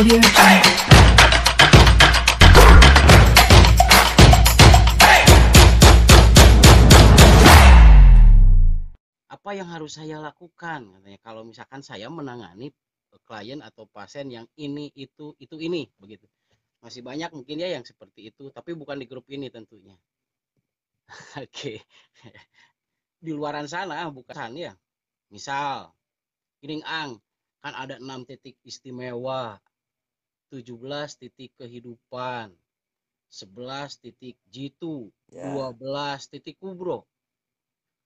Audio Jungle. Apa yang harus saya lakukan? Katanya kalau misalkan saya menangani klien atau pasien yang ini itu ini begitu. Masih banyak mungkin ya yang seperti itu, tapi bukan di grup ini tentunya. Oke. Di luaran sana bukan ya. Misal, gini Ang, kan ada 6 titik istimewa, 17 titik kehidupan, 11 titik jitu, Ya, 12 titik kubro.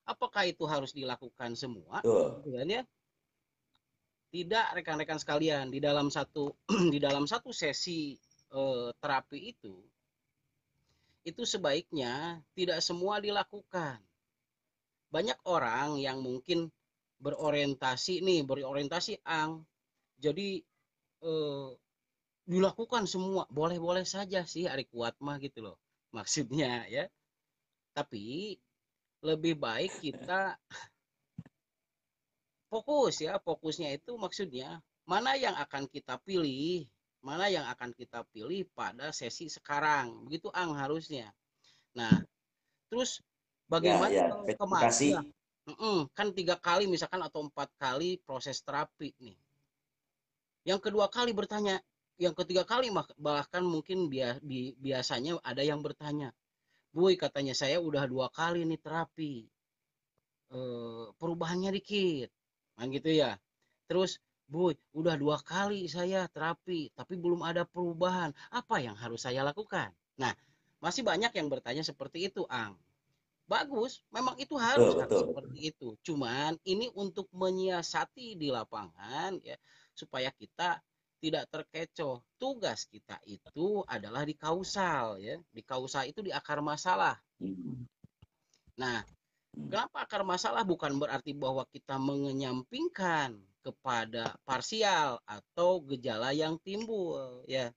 Apakah itu harus dilakukan semua? betul. Gitu kan ya? Tidak, rekan-rekan sekalian, di dalam satu di dalam satu sesi terapi itu sebaiknya tidak semua dilakukan. Banyak orang yang mungkin berorientasi Ang. Jadi eh, dilakukan semua, boleh-boleh saja sih hari kuat mah gitu loh. Maksudnya ya. Tapi lebih baik kita fokusnya itu maksudnya mana yang akan kita pilih, pada sesi sekarang, begitu Ang harusnya. Nah, terus Ya, bagaimana ya, kalau kemarin ya, spesifikasi. kan 3 kali misalkan atau 4 kali proses terapi nih, yang kedua kali bertanya, yang ketiga kali bahkan mungkin biasanya ada yang bertanya, Boy katanya saya udah 2 kali nih terapi, perubahannya dikit, kan gitu ya. Terus, Boy, udah 2 kali saya terapi, tapi belum ada perubahan. Apa yang harus saya lakukan? Nah, masih banyak yang bertanya seperti itu, Ang. Bagus, memang itu Betul, harus kan betul, betul. seperti itu. Cuman ini untuk menyiasati di lapangan ya, supaya kita tidak terkecoh. Tugas kita itu adalah di kausal ya. Di kausal itu di akar masalah. Hmm, Nah, hmm. kenapa akar masalah bukan berarti bahwa kita mengenyampingkan kepada parsial atau gejala yang timbul ya,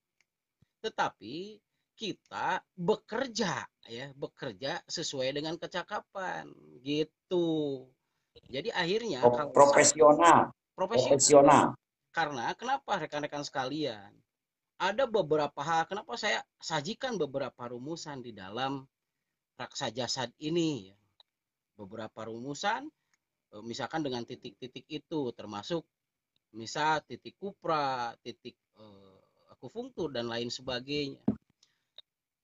tetapi kita bekerja sesuai dengan kecakapan gitu. Jadi akhirnya kalau Profesional, profesional, profesional. karena kenapa rekan-rekan sekalian, ada beberapa hal kenapa saya sajikan beberapa rumusan di dalam raksa jasad ini ya. Beberapa rumusan misalkan dengan titik-titik itu termasuk misal titik kupra, titik akupunktur dan lain sebagainya.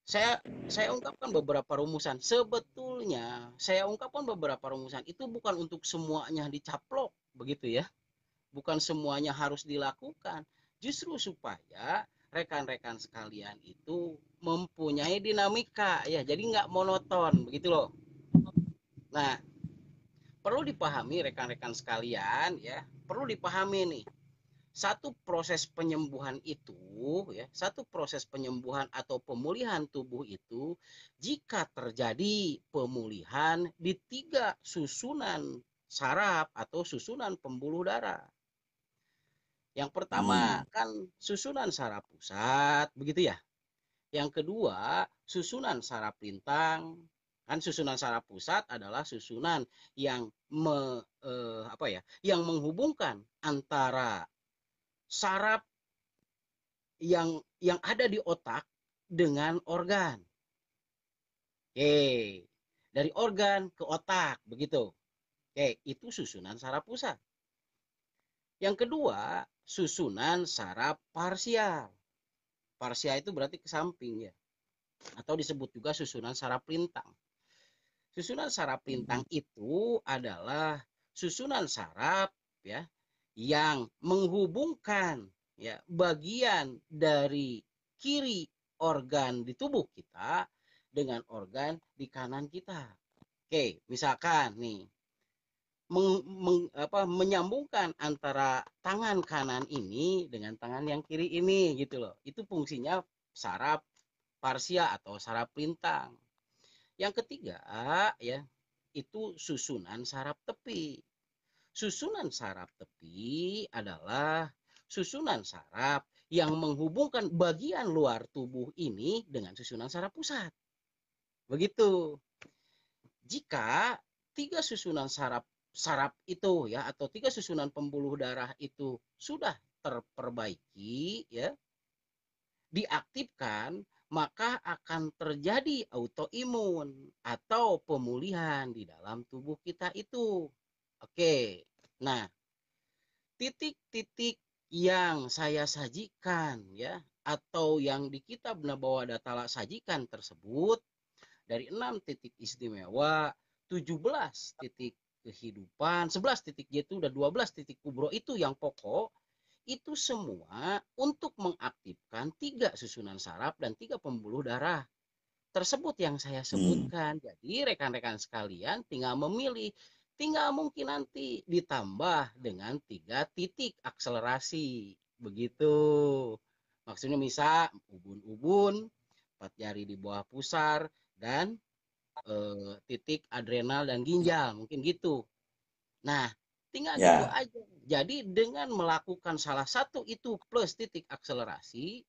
Saya ungkapkan beberapa rumusan. Sebetulnya saya ungkapkan beberapa rumusan itu bukan untuk semuanya dicaplok begitu ya. Bukan semuanya harus dilakukan. Justru supaya rekan-rekan sekalian itu mempunyai dinamika ya. Jadi nggak monoton begitu loh. Nah, perlu dipahami rekan-rekan sekalian ya. Perlu dipahami nih, satu proses penyembuhan atau pemulihan tubuh itu jika terjadi pemulihan di 3 susunan saraf atau susunan pembuluh darah. Yang pertama Hmm. kan susunan saraf pusat begitu ya. Yang kedua susunan saraf lintang. Kan susunan saraf pusat adalah susunan yang yang menghubungkan antara saraf yang ada di otak dengan organ. Oke, dari organ ke otak begitu. Oke, itu susunan saraf pusat. Yang kedua, susunan saraf parsial. Parsial itu berarti ke samping ya, atau disebut juga susunan saraf lintang. Susunan saraf lintang itu adalah susunan saraf ya yang menghubungkan ya bagian dari kiri organ di tubuh kita dengan organ di kanan kita. Oke, misalkan nih menyambungkan antara tangan kanan ini dengan tangan yang kiri ini gitu loh. Itu fungsinya saraf parsia atau saraf lintang. Yang ketiga ya, itu susunan saraf tepi. Susunan saraf tepi adalah susunan saraf yang menghubungkan bagian luar tubuh ini dengan susunan saraf pusat. Begitu. Jika 3 susunan saraf itu ya, atau 3 susunan pembuluh darah itu sudah terperbaiki ya, diaktifkan, maka akan terjadi autoimun atau pemulihan di dalam tubuh kita itu. Oke, nah titik-titik yang saya sajikan ya atau yang di kitab Nabawa Datala sajikan tersebut dari 6 titik istimewa, 17 titik kehidupan, 11 titik yaitu dan 12 titik kubro itu yang pokok, itu semua untuk mengaktifkan 3 susunan saraf dan 3 pembuluh darah tersebut yang saya sebutkan. Jadi rekan-rekan sekalian tinggal memilih, tinggal mungkin nanti ditambah dengan 3 titik akselerasi. Begitu. Maksudnya misal ubun-ubun, 4 jari di bawah pusar, dan titik adrenal dan ginjal. Mungkin gitu. Nah, tinggal gitu Ya, aja. Jadi dengan melakukan salah satu itu plus titik akselerasi,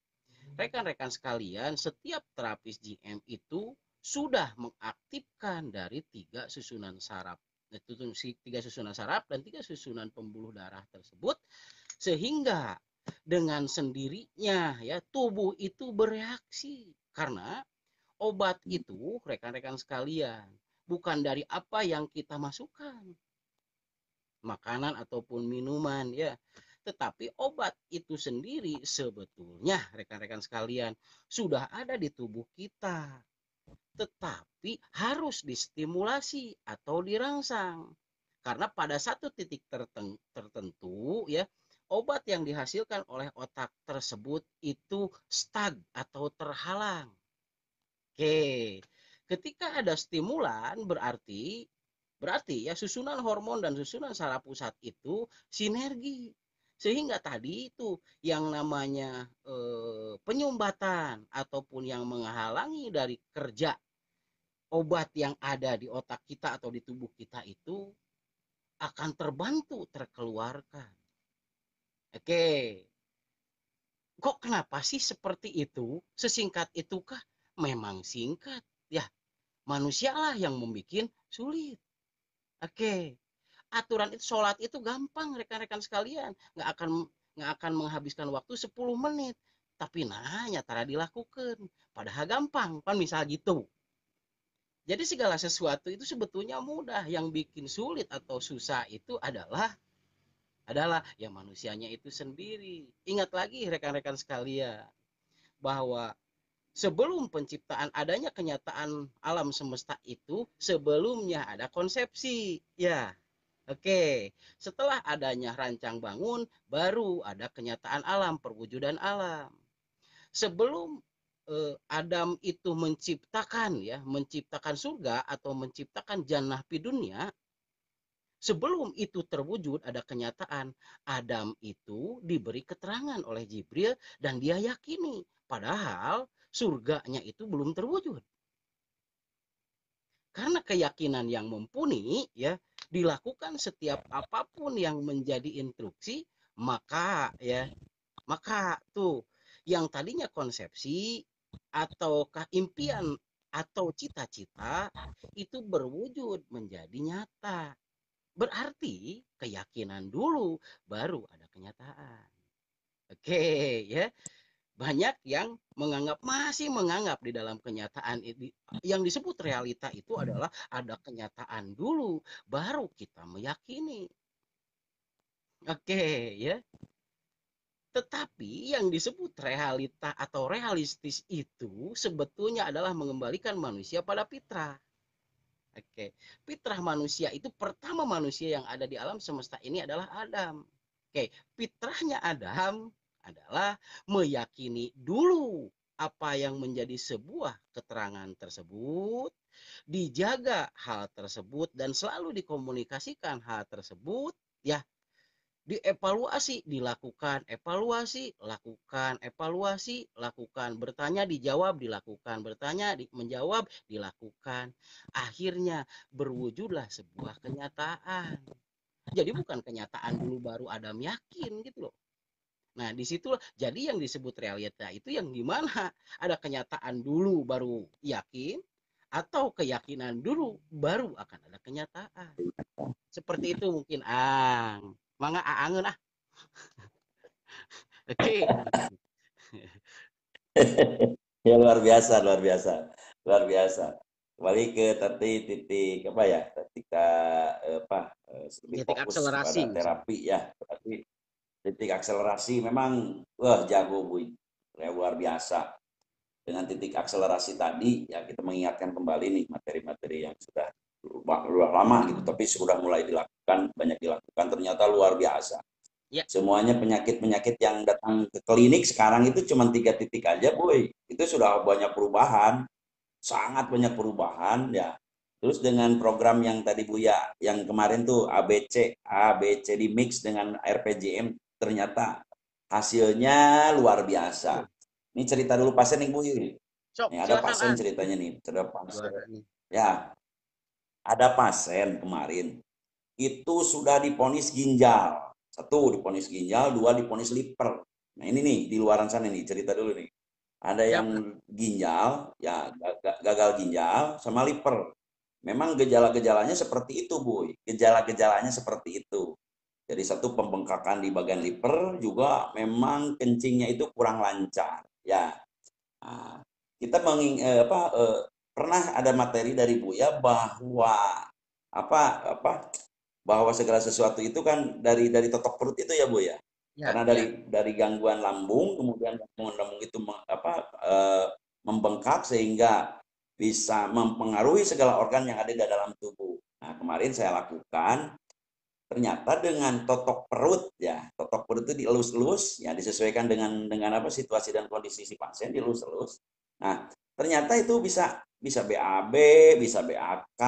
rekan-rekan sekalian, setiap terapis GM itu sudah mengaktifkan dari 3 susunan saraf. Itu 3 susunan saraf dan 3 susunan pembuluh darah tersebut, sehingga dengan sendirinya ya tubuh itu bereaksi karena obat itu rekan-rekan sekalian bukan dari apa yang kita masukkan, makanan ataupun minuman ya, tetapi obat itu sendiri sebetulnya rekan-rekan sekalian sudah ada di tubuh kita, tetapi harus distimulasi atau dirangsang karena pada satu titik tertentu ya obat yang dihasilkan oleh otak tersebut itu stag atau terhalang. Oke, ketika ada stimulan berarti ya susunan hormon dan susunan saraf pusat itu sinergi. Sehingga tadi itu yang namanya penyumbatan ataupun yang menghalangi dari kerja obat yang ada di otak kita atau di tubuh kita itu akan terbantu terkeluarkan. Oke, kok kenapa sih seperti itu? Sesingkat itukah? Memang singkat. Ya, manusialah yang membuat sulit. Oke, aturan itu sholat itu gampang rekan-rekan sekalian, nggak akan menghabiskan waktu 10 menit, tapi nanya cara dilakukan, padahal gampang kan misal gitu. Jadi segala sesuatu itu sebetulnya mudah, yang bikin sulit atau susah itu adalah ya manusianya itu sendiri. Ingat lagi rekan-rekan sekalian bahwa sebelum penciptaan adanya kenyataan alam semesta itu sebelumnya ada konsepsi ya. Oke, setelah adanya rancang bangun, baru ada kenyataan alam, perwujudan alam. Sebelum Adam itu menciptakan surga atau menciptakan jannah di dunia, sebelum itu terwujud ada kenyataan, Adam itu diberi keterangan oleh Jibril dan dia yakini, padahal surganya itu belum terwujud. Karena keyakinan yang mumpuni ya dilakukan setiap apapun yang menjadi instruksi, maka ya maka tuh yang tadinya konsepsi ataukah impian atau cita-cita itu berwujud menjadi nyata. Berarti keyakinan dulu baru ada kenyataan. Oke ya, banyak yang masih menganggap di dalam kenyataan ini yang disebut realita itu adalah ada kenyataan dulu baru kita meyakini. Oke ya, tetapi yang disebut realita atau realistis itu sebetulnya adalah mengembalikan manusia pada fitrah. Oke, fitrah manusia itu pertama manusia yang ada di alam semesta ini adalah Adam. Oke, fitrahnya Adam adalah meyakini dulu apa yang menjadi sebuah keterangan tersebut, dijaga hal tersebut dan selalu dikomunikasikan hal tersebut ya, dievaluasi, dilakukan, evaluasi, lakukan, evaluasi, lakukan, bertanya, dijawab, dilakukan, bertanya, menjawab, dilakukan. Akhirnya berwujudlah sebuah kenyataan. Jadi bukan kenyataan dulu baru Adam yakin gitu loh. Nah, disitulah jadi yang disebut realita itu yang gimana? Ada kenyataan dulu baru yakin atau keyakinan dulu baru akan ada kenyataan. Seperti itu mungkin Ang. Mangga aangeun ah. Oke. Ya luar biasa, luar biasa, luar biasa. Kembali ke tadi titik apa ya? Ketika lebih Titik fokus akselerasi kepada misalnya. terapi ya. Berarti titik akselerasi memang wah jago Bu. Ya, luar biasa. Dengan titik akselerasi tadi ya kita mengingatkan kembali nih materi-materi yang sudah luar lama gitu, tapi sudah mulai dilakukan, banyak dilakukan ternyata luar biasa. Ya, Semuanya penyakit-penyakit yang datang ke klinik sekarang itu cuma 3 titik aja, boy. Itu sudah banyak perubahan, sangat banyak perubahan ya. Terus dengan program yang tadi Buya, yang kemarin tuh ABC di mix dengan RPJM, ternyata hasilnya luar biasa. betul. Ini cerita dulu pasien nih Bu. Sok, Nih, ada silakan pasien An. ceritanya nih, ada pasien. Juara nih. Ya, ada pasien kemarin itu sudah diponis ginjal. Satu diponis ginjal, dua diponis liver. Nah ini nih di luaran sana nih cerita dulu nih. Ada Siap, yang An. ginjal, ya gagal ginjal sama liver. Memang gejala-gejalanya seperti itu, Bu. Gejala-gejalanya seperti itu. Jadi satu pembengkakan di bagian liver juga memang kencingnya itu kurang lancar. Ya, nah, kita pernah ada materi dari Buya bahwa apa apa bahwa segala sesuatu itu kan dari totok perut itu ya Bu ya. Ya, Karena ya. dari gangguan lambung kemudian gangguan lambung itu membengkak sehingga bisa mempengaruhi segala organ yang ada di dalam tubuh. Nah, kemarin saya lakukan ternyata dengan totok perut ya, totok perut itu dielus-elus ya disesuaikan dengan apa situasi dan kondisi si pasien dielus-elus. Nah, ternyata itu bisa bisa BAB, bisa BAK.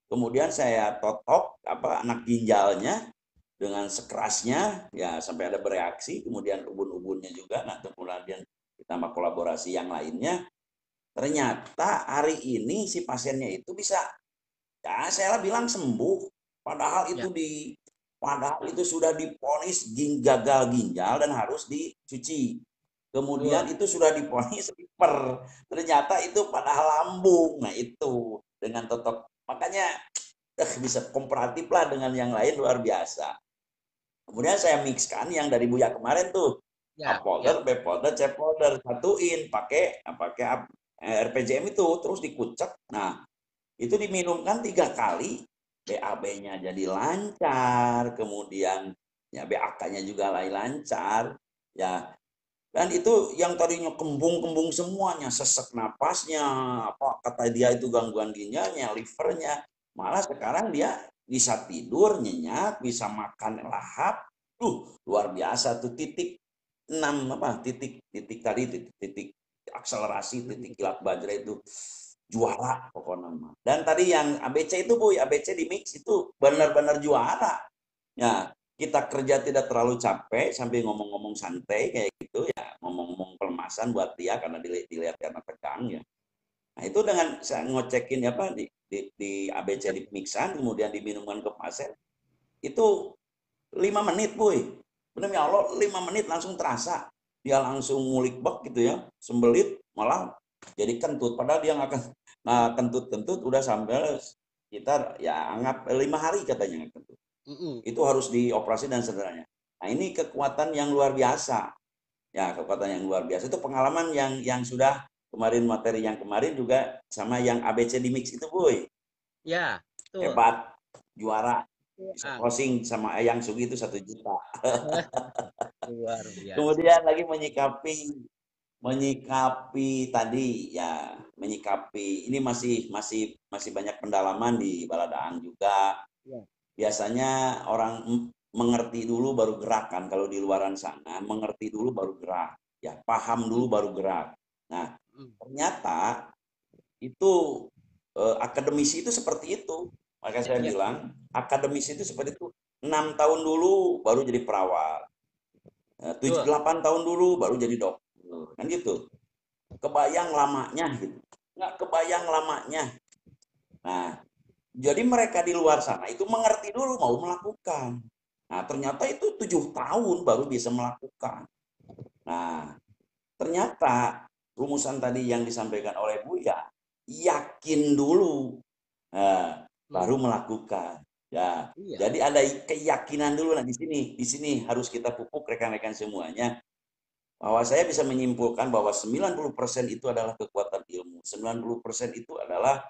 Kemudian saya totok apa anak ginjalnya dengan sekerasnya ya sampai ada bereaksi, kemudian ubun-ubunnya juga nah kemudian ditambah kolaborasi yang lainnya. Ternyata hari ini si pasiennya itu bisa ya saya bilang sembuh padahal Ya. itu sudah diponis gagal ginjal dan harus dicuci. Kemudian Wah, itu sudah diponis liver. Ternyata itu padahal lambung. Nah, itu dengan totok makanya bisa komparatif lah dengan yang lain luar biasa. Kemudian saya mixkan yang dari Buya kemarin tuh. A ya, ya. folder, B folder, C folder, satuin pakai RPJM itu terus dikucek. Nah, itu diminumkan 3 kali, BAB-nya jadi lancar, kemudian ya BAK-nya juga lancar, ya. Dan itu yang tadinya kembung-kembung semuanya, sesek napasnya, apa kata dia itu gangguan ginjalnya, livernya, malah sekarang dia bisa tidur nyenyak, bisa makan lahap, luar biasa tuh titik 6 apa titik titik tadi titik akselerasi titik kilat baja itu juara pokoknya mah. Dan tadi yang ABC itu Bu, ABC di mix itu benar-benar juara. Ya, kita kerja tidak terlalu capek sambil ngomong-ngomong santai kayak gitu ya, ngomong-ngomong pelemasan buat dia karena dilihat karena tegang ya. Nah, itu dengan saya ngocekin apa di ABC di mixan kemudian diminumkan ke pasien itu 5 menit, Boy. Benar ya Allah, 5 menit langsung terasa. Dia langsung ngulik bak gitu ya, sembelit, malah jadi kentut. Padahal dia nggak nah kentut-kentut udah sampai sekitar ya anggap 5 hari katanya kentut. Mm-mm. Itu harus dioperasi dan sederhananya. Nah ini kekuatan yang luar biasa. Ya kekuatan yang luar biasa itu pengalaman yang sudah kemarin materi yang kemarin juga sama yang ABC di mix itu, Boy. Ya, betul. Hebat, juara. Bisa An. closing sama Eyang Sugi itu 1 juta. Luar biasa. Kemudian lagi menyikapi menyikapi tadi ya menyikapi ini masih masih masih banyak pendalaman di baladaan juga. Ya. Biasanya orang mengerti dulu baru gerak kan kalau di luaran sana mengerti dulu baru gerak ya paham dulu Mm-mm. baru gerak. Nah Mm. ternyata itu akademisi itu seperti itu. Maka Ya, saya ya, ya. bilang akademisi itu seperti itu 6 tahun dulu baru jadi perawat. 7, Betul. 8 tahun dulu baru jadi dokter. Kan gitu. Kebayang lamanya gitu. Nggak kebayang lamanya. Nah, jadi mereka di luar sana itu mengerti dulu mau melakukan. Nah, ternyata itu 7 tahun baru bisa melakukan. Nah, ternyata rumusan tadi yang disampaikan oleh Buya, yakin dulu, nah, Mm. baru melakukan. Ya, Iya. jadi ada keyakinan dulu. Nah, di sini harus kita pupuk rekan-rekan semuanya. bahwa saya bisa menyimpulkan bahwa 90% itu adalah kekuatan ilmu, 90% itu adalah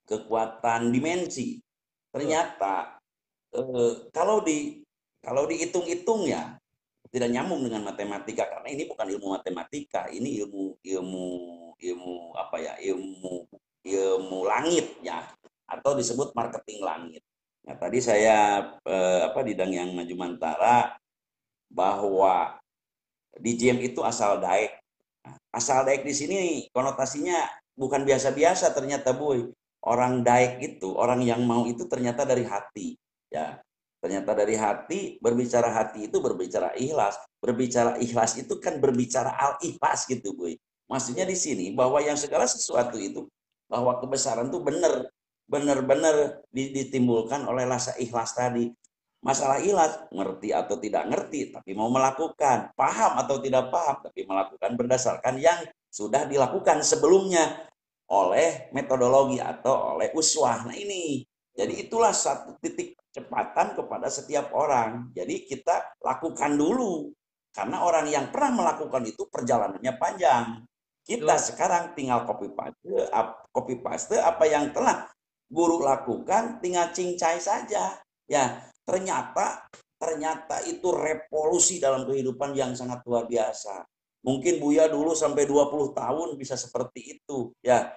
kekuatan dimensi. Betul. Ternyata kalau dihitung-hitung ya tidak nyambung dengan matematika, karena ini bukan ilmu matematika, ini ilmu ilmu apa ya, ilmu langit ya, atau disebut marketing langit. Nah, tadi saya di Dang Yang Maju Mantara bahwa di GM itu asal daek. Nah, asal daek di sini konotasinya bukan biasa-biasa ternyata, Boy. Orang daek itu, orang yang mau itu ternyata dari hati. Ya, ternyata dari hati, berbicara hati itu berbicara ikhlas. Berbicara ikhlas itu kan berbicara al-ikhlas gitu, Boy. Maksudnya di sini bahwa yang segala sesuatu itu, bahwa kebesaran itu benar-benar ditimbulkan oleh rasa ikhlas tadi. Masalah ikhlas, ngerti atau tidak ngerti, tapi mau melakukan. Paham atau tidak paham, tapi melakukan berdasarkan yang sudah dilakukan sebelumnya oleh metodologi atau oleh uswah. Nah ini, jadi itulah satu titik kecepatan kepada setiap orang. Jadi kita lakukan dulu. Karena orang yang pernah melakukan itu perjalanannya panjang. Kita Betul. sekarang tinggal copy paste apa yang telah guru lakukan, tinggal cincai saja. Ya, ternyata itu revolusi dalam kehidupan yang sangat luar biasa. Mungkin Buya dulu sampai 20 tahun bisa seperti itu, ya.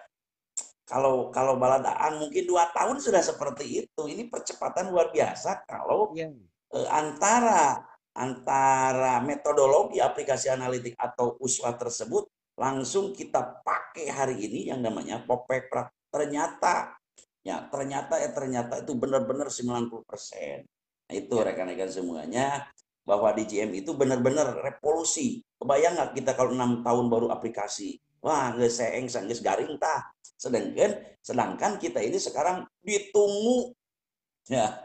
Kalau baladaan mungkin 2 tahun sudah seperti itu. Ini percepatan luar biasa kalau Iya. antara antara metodologi aplikasi analitik atau uswa tersebut langsung kita pakai hari ini yang namanya Popekra. Ternyata itu benar-benar 90%. Nah, itu Ya. rekan-rekan semuanya, bahwa DJM itu benar-benar revolusi. Kebayang nggak kita kalau 6 tahun baru aplikasi? Wah, nggak seeng, nggak garing tah. Sedangkan kita ini sekarang ditunggu, ya.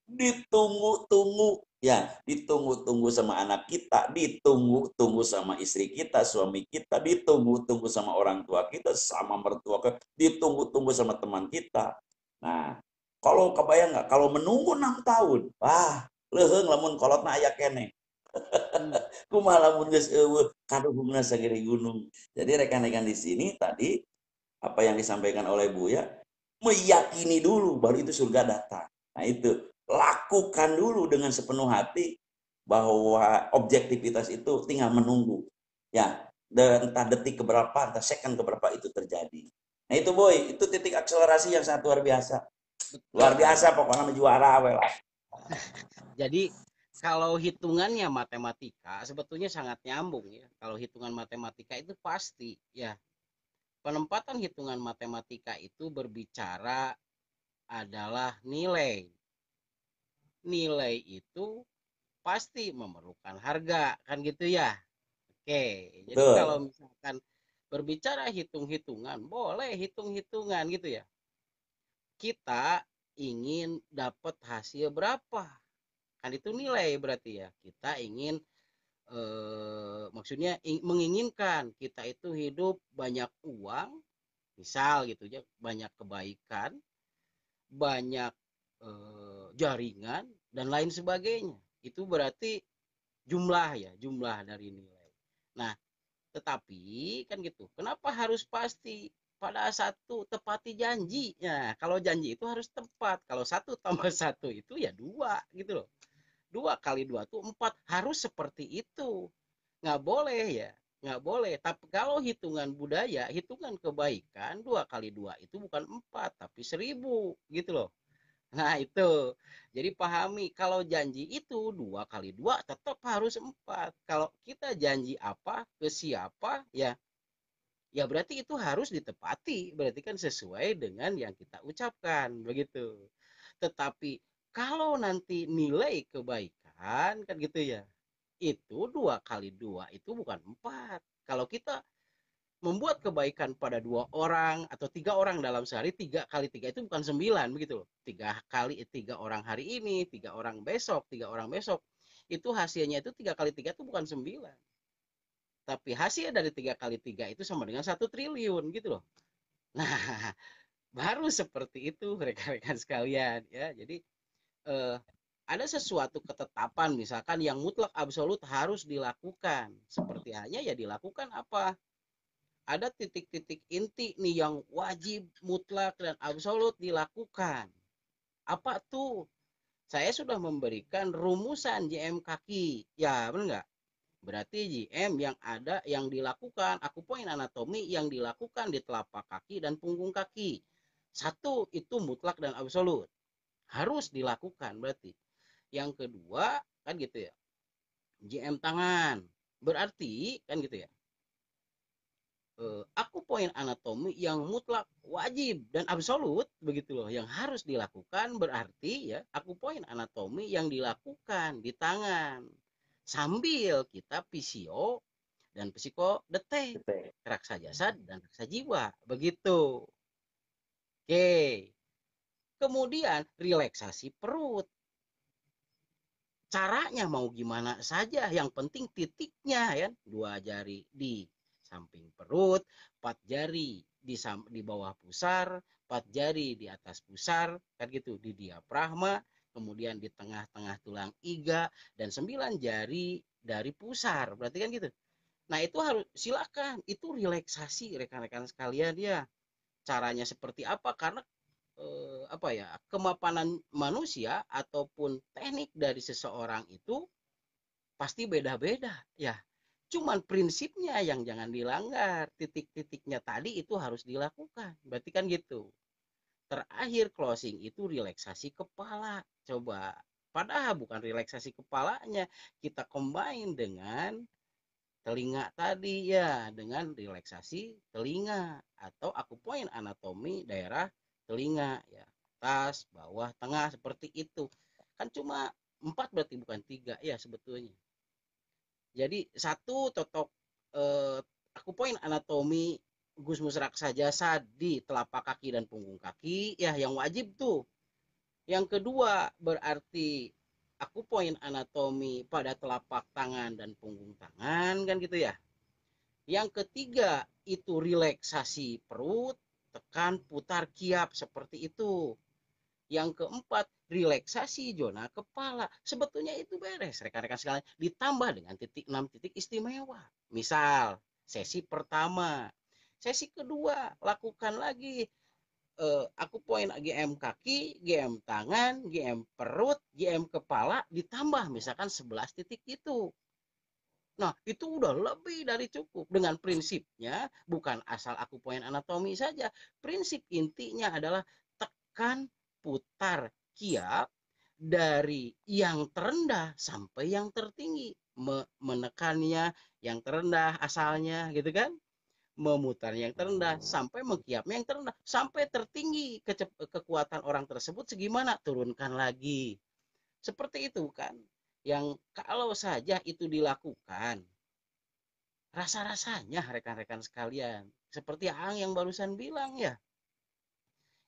Ditunggu-tunggu, ya, ditunggu-tunggu sama anak kita, ditunggu-tunggu sama istri kita, suami kita, ditunggu-tunggu sama orang tua kita, sama mertua kita, ditunggu-tunggu sama teman kita. Nah, kalau kebayang nggak kalau menunggu 6 tahun, wah, leuheung lamun kolotna aya kene. Hmm. Kumaha lamun geus eueuh kaduhungna sagede gunung. Jadi rekan-rekan di sini tadi apa yang disampaikan oleh Buya, meyakini dulu baru itu surga datang. Nah itu, lakukan dulu dengan sepenuh hati bahwa objektivitas itu tinggal menunggu. Ya, dan entah detik keberapa, entah second keberapa itu terjadi. Nah itu Boy, itu titik akselerasi yang sangat luar biasa. Luar Betul. biasa pokoknya menjuara lah. Jadi kalau hitungannya matematika sebetulnya sangat nyambung ya. Kalau hitungan matematika itu pasti ya. Penempatan hitungan matematika itu berbicara adalah nilai. Nilai itu pasti memerlukan harga, kan gitu ya. Oke, jadi kalau Betul. misalkan berbicara hitung-hitungan, boleh hitung-hitungan gitu ya. Kita ingin dapat hasil berapa? Kan itu nilai berarti ya. Kita ingin maksudnya menginginkan kita itu hidup banyak uang, misal gitu ya, banyak kebaikan, banyak jaringan dan lain sebagainya. Itu berarti jumlah ya, jumlah dari nilai. Nah, tetapi kan gitu. Kenapa harus pasti? Pada satu tepati janji. Nah, kalau janji itu harus tepat. Kalau satu tambah satu itu ya dua gitu loh. 2 kali 2 tuh 4. Harus seperti itu. Nggak boleh ya. Nggak boleh. Tapi kalau hitungan budaya, hitungan kebaikan, 2 kali 2 itu bukan 4, tapi 1000 gitu loh. Nah itu. Jadi pahami kalau janji itu 2 kali 2 tetap harus 4. Kalau kita janji apa ke siapa ya, ya berarti itu harus ditepati. Berarti kan sesuai dengan yang kita ucapkan begitu. Tetapi kalau nanti nilai kebaikan kan gitu ya, itu 2 kali 2 itu bukan 4. Kalau kita membuat kebaikan pada 2 orang atau 3 orang dalam sehari, 3 kali 3 itu bukan 9 begitu loh. 3 orang hari ini, 3 orang besok, 3 orang besok. Itu hasilnya itu 3 kali 3 itu bukan 9. Tapi hasil dari 3 kali 3 itu sama dengan 1 triliun gitu loh. Nah, baru seperti itu rekan-rekan sekalian ya. Jadi eh, ada sesuatu ketetapan misalkan yang mutlak absolut harus dilakukan. Seperti hanya ya dilakukan apa? Ada titik-titik inti nih yang wajib, mutlak, dan absolut dilakukan. Apa tuh? Saya sudah memberikan rumusan JM kaki. Ya, benar nggak? Berarti JM yang ada, yang dilakukan, aku poin anatomi yang dilakukan di telapak kaki dan punggung kaki. Satu, itu mutlak dan absolut. Harus dilakukan berarti. Yang kedua, kan gitu ya, JM tangan. Berarti, kan gitu ya, aku poin anatomi yang mutlak wajib dan absolut begitu loh yang harus dilakukan berarti ya aku poin anatomi yang dilakukan di tangan sambil kita fisio dan psikodetek Detek. raksa jasad dan raksa jiwa begitu. Oke, kemudian relaksasi perut, caranya mau gimana saja, yang penting titiknya ya, 2 jari di samping perut, 4 jari di bawah pusar, 4 jari di atas pusar, kan gitu, di diafragma, kemudian di tengah-tengah tulang iga, dan 9 jari dari pusar, berarti kan gitu. Nah itu harus silakan, itu relaksasi rekan-rekan sekalian ya. Caranya seperti apa? Karena apa ya, kemapanan manusia ataupun teknik dari seseorang itu pasti beda-beda ya. Cuman prinsipnya yang jangan dilanggar, titik-titiknya tadi itu harus dilakukan. Berarti kan gitu. Terakhir closing itu relaksasi kepala. Coba. Padahal bukan relaksasi kepalanya, kita combine dengan telinga tadi ya, dengan relaksasi telinga atau aku poin anatomi daerah telinga ya, atas, bawah, tengah seperti itu. Kan cuma 4 berarti bukan 3 ya sebetulnya. Jadi satu totok eh, aku poin anatomi gusmus raksa jasa di telapak kaki dan punggung kaki ya yang wajib tuh. Yang kedua berarti aku poin anatomi pada telapak tangan dan punggung tangan kan gitu ya. Yang ketiga itu relaksasi perut, tekan, putar, kiap seperti itu. Yang keempat relaksasi zona kepala. Sebetulnya itu beres rekan-rekan sekalian. Ditambah dengan titik 6 titik istimewa. Misal sesi pertama, sesi kedua lakukan lagi aku poin GM kaki, GM tangan, GM perut, GM kepala ditambah misalkan 11 titik itu. Nah, itu udah lebih dari cukup. Dengan prinsipnya, bukan asal aku poin anatomi saja. Prinsip intinya adalah tekan, putar, kiap, dari yang terendah sampai yang tertinggi. Menekannya yang terendah asalnya, gitu kan? Memutar yang terendah sampai mengkiapnya yang terendah. Sampai tertinggi kekuatan orang tersebut segimana? Turunkan lagi. Seperti itu kan? Yang kalau saja itu dilakukan, rasa-rasanya rekan-rekan sekalian, seperti Ang yang barusan bilang ya,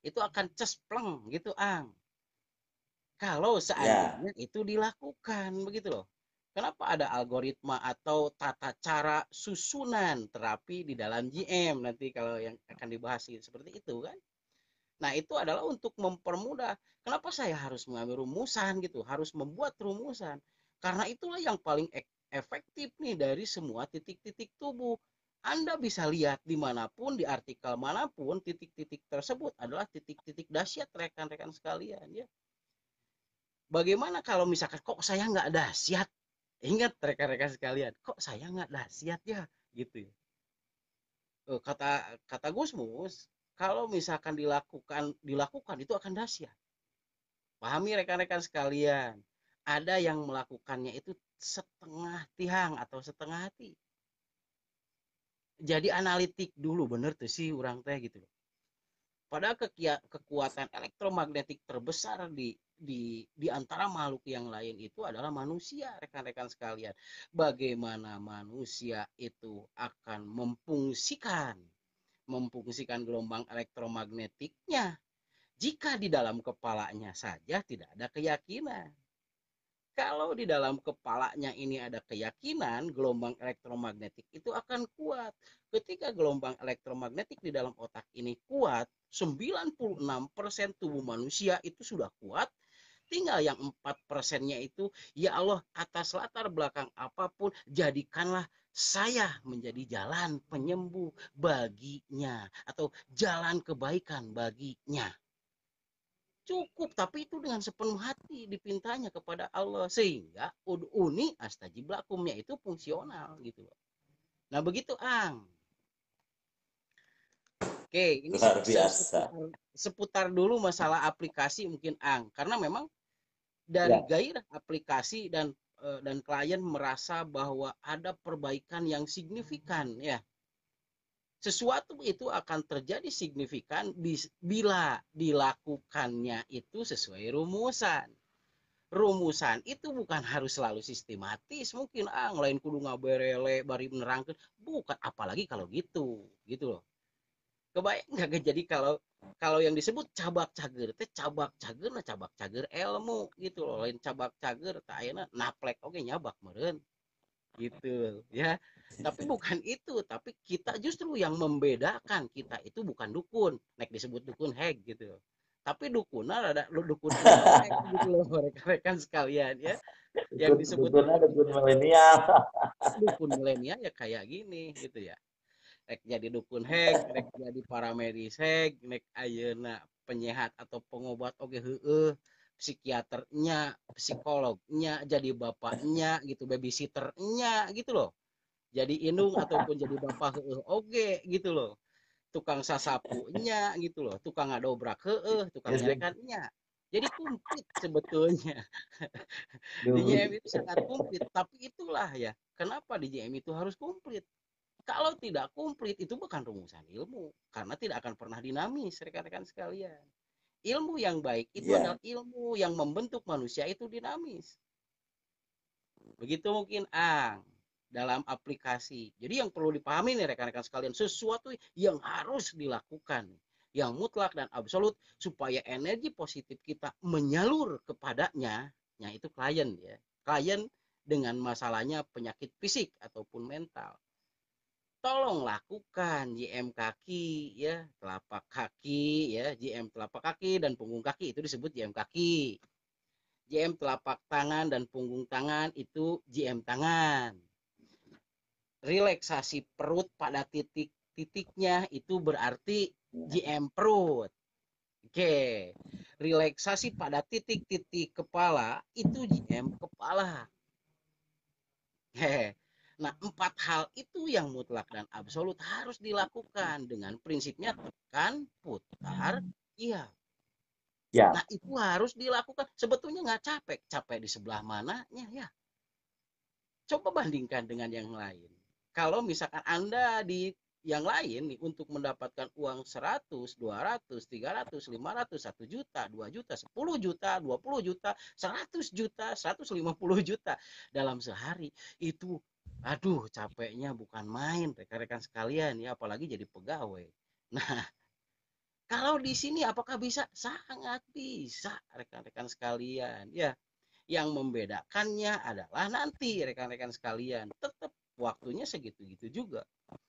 itu akan cespleng gitu Ang. Kalau Ya, seandainya itu dilakukan begitu loh. Kenapa ada algoritma atau tata cara susunan terapi di dalam GM nanti kalau yang akan dibahas seperti itu kan? Nah, itu adalah untuk mempermudah. Kenapa saya harus mengambil rumusan gitu, harus membuat rumusan? Karena itulah yang paling efektif nih dari semua titik-titik tubuh. Anda bisa lihat dimanapun, di artikel manapun, titik-titik tersebut adalah titik-titik dahsyat rekan-rekan sekalian. Ya, bagaimana kalau misalkan kok saya nggak dahsyat? Ingat rekan-rekan sekalian, kok saya nggak dahsyat ya, gitu ya. Kata kata Gusmus, kalau misalkan dilakukan itu akan dahsyat. Pahami rekan-rekan sekalian, ada yang melakukannya itu setengah tiang atau setengah hati. Jadi analitik dulu bener tuh sih orang teh gitu. Padahal kekuatan elektromagnetik terbesar di antara makhluk yang lain itu adalah manusia, rekan-rekan sekalian. Bagaimana manusia itu akan memfungsikan gelombang elektromagnetiknya jika di dalam kepalanya saja tidak ada keyakinan. Kalau di dalam kepalanya ini ada keyakinan, gelombang elektromagnetik itu akan kuat. Ketika gelombang elektromagnetik di dalam otak ini kuat, 96% tubuh manusia itu sudah kuat, Tinggal yang 4%-nya itu, ya Allah, atas latar belakang apapun, jadikanlah saya menjadi jalan penyembuh baginya, atau jalan kebaikan baginya. Cukup, tapi itu dengan sepenuh hati dipintanya kepada Allah, sehingga ud'uni astajib lakumnya itu fungsional gitu loh. Nah begitu Ang. Oke, ini Luar biasa. seputar dulu masalah aplikasi mungkin Ang, karena memang dari Ya, gairah aplikasi dan klien merasa bahwa ada perbaikan yang signifikan ya. Sesuatu itu akan terjadi signifikan bila dilakukannya itu sesuai rumusan. Rumusan itu bukan harus selalu sistematis, mungkin lain kudu ngaberele bari menerangkan, bukan, apalagi kalau gitu loh. Kebayang nggak, jadi kalau yang disebut cabak cager teh cabak cager, nah cabak cager ilmu gitu loh, lain cabak cager tak ayeuna naplek oke nyabak meureun gitu ya. Tapi bukan itu, tapi kita justru yang membedakan, kita itu bukan dukun, nek disebut dukun heg gitu, tapi dukunnya ada dukun intelek gitu loh rekan-rekan sekalian ya. Yang disebut dukunnya dukun milenial. dukun milenial ya kayak gini gitu ya, rek jadi dukun heg, rek jadi paramedis heg, nek ayeuna penyehat atau pengobat oke heueuh, psikiaternya, psikolognya, jadi bapaknya gitu, babysitternya gitu loh. Jadi indung ataupun jadi bapak heueuh oge gitu loh. Tukang sasapunya gitu loh, tukang ngadobrak heueuh, tukang nyerekannya. Jadi kumplit sebetulnya. Di JM itu sangat kumplit, tapi itulah ya, kenapa di JM itu harus kumplit. Kalau tidak kumplit itu bukan rumusan ilmu, karena tidak akan pernah dinamis, rekan-rekan sekalian. Ilmu yang baik itu adalah Ya, ilmu yang membentuk manusia itu dinamis. Begitu mungkin Ang dalam aplikasi. Jadi yang perlu dipahami nih rekan-rekan sekalian, sesuatu yang harus dilakukan, yang mutlak dan absolut supaya energi positif kita menyalur kepadanya, ya itu klien ya. Klien dengan masalahnya penyakit fisik ataupun mental. Tolong lakukan JM kaki ya, telapak kaki ya, JM telapak kaki dan punggung kaki itu disebut JM kaki. JM telapak tangan dan punggung tangan itu JM tangan. Relaksasi perut pada titik-titiknya itu berarti JM perut. Oke. Relaksasi pada titik-titik kepala itu JM kepala. Hehe. Nah, 4 hal itu yang mutlak dan absolut harus dilakukan dengan prinsipnya tekan, putar, iya. ya, Nah, itu harus dilakukan. Sebetulnya nggak capek. Capek di sebelah mananya ya. Coba bandingkan dengan yang lain. Kalau misalkan Anda di yang lain nih untuk mendapatkan uang 100, 200, 300, 500, 1 juta, 2 juta, 10 juta, 20 juta, 100 juta, 150 juta dalam sehari, itu aduh capeknya bukan main rekan-rekan sekalian ya, apalagi jadi pegawai. Nah, kalau di sini apakah bisa? Sangat bisa rekan-rekan sekalian ya. Yang membedakannya adalah nanti rekan-rekan sekalian tetap waktunya segitu-gitu juga.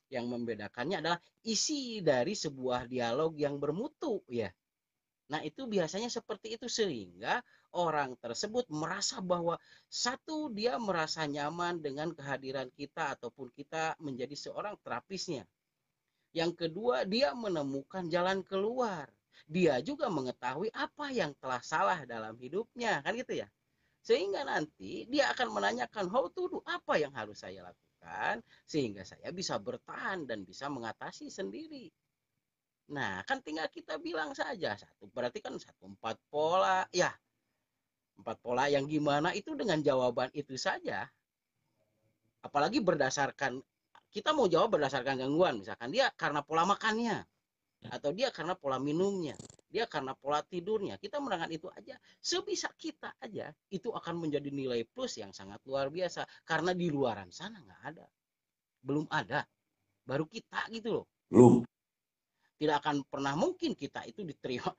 Yang membedakannya adalah isi dari sebuah dialog yang bermutu ya. Nah, itu biasanya seperti itu sehingga orang tersebut merasa bahwa satu, dia merasa nyaman dengan kehadiran kita ataupun kita menjadi seorang terapisnya. Yang kedua, dia menemukan jalan keluar. Dia juga mengetahui apa yang telah salah dalam hidupnya, kan gitu ya. Sehingga nanti dia akan menanyakan, how to do, apa yang harus saya lakukan sehingga saya bisa bertahan dan bisa mengatasi sendiri. Nah, kan tinggal kita bilang saja satu, berarti kan satu, 4 pola ya, 4 pola yang gimana itu dengan jawaban itu saja. Apalagi berdasarkan, kita mau jawab berdasarkan gangguan, misalkan dia karena pola makannya, atau dia karena pola minumnya, dia karena pola tidurnya, kita menerangkan itu aja, sebisa kita aja, itu akan menjadi nilai plus yang sangat luar biasa, karena di luaran sana nggak ada, belum ada, baru kita gitu loh. belum. Tidak akan pernah mungkin kita itu diterima,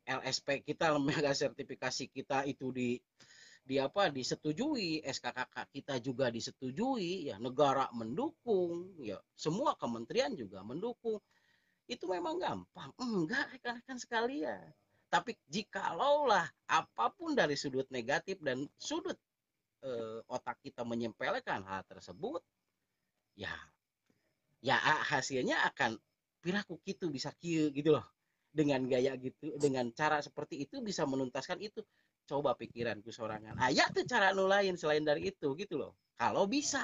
LSP kita, lembaga sertifikasi kita itu di apa, disetujui, SKKK kita juga disetujui ya, negara mendukung ya, semua kementerian juga mendukung. Itu memang gampang? Enggak, rekan-rekan sekalian. Tapi jikalau apapun dari sudut negatif dan sudut otak kita menyempelekan hal tersebut, ya ya hasilnya akan piraku gitu bisa kieu gitu loh. Dengan gaya gitu, dengan cara seperti itu bisa menuntaskan itu. Coba pikiranku sorangan. Aya tuh cara nu lain selain dari itu gitu loh. Kalau bisa.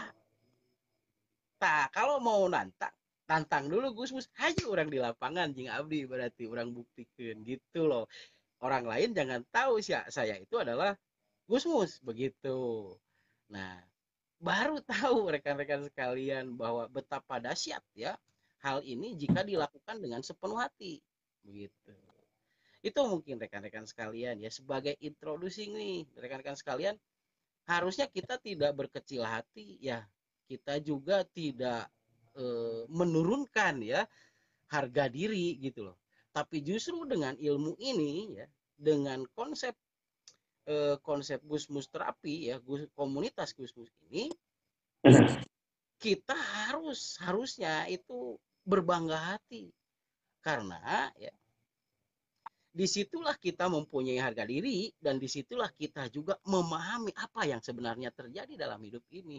Nah, kalau mau tantang dulu Gus Mus. Hayu orang di lapangan jing abdi berarti orang buktikan gitu loh. Orang lain jangan tahu sih saya itu adalah Gus Mus begitu. Nah, baru tahu rekan-rekan sekalian bahwa betapa dahsyat ya hal ini jika dilakukan dengan sepenuh hati. Begitu. Itu mungkin rekan-rekan sekalian ya sebagai introducing nih rekan-rekan sekalian, harusnya kita tidak berkecil hati ya. Kita juga tidak menurunkan ya harga diri gitu loh. Tapi justru dengan ilmu ini ya, dengan konsep Gusmus terapi ya, komunitas Gusmus ini, kita harusnya itu berbangga hati karena ya disitulah kita mempunyai harga diri dan disitulah kita juga memahami apa yang sebenarnya terjadi dalam hidup ini.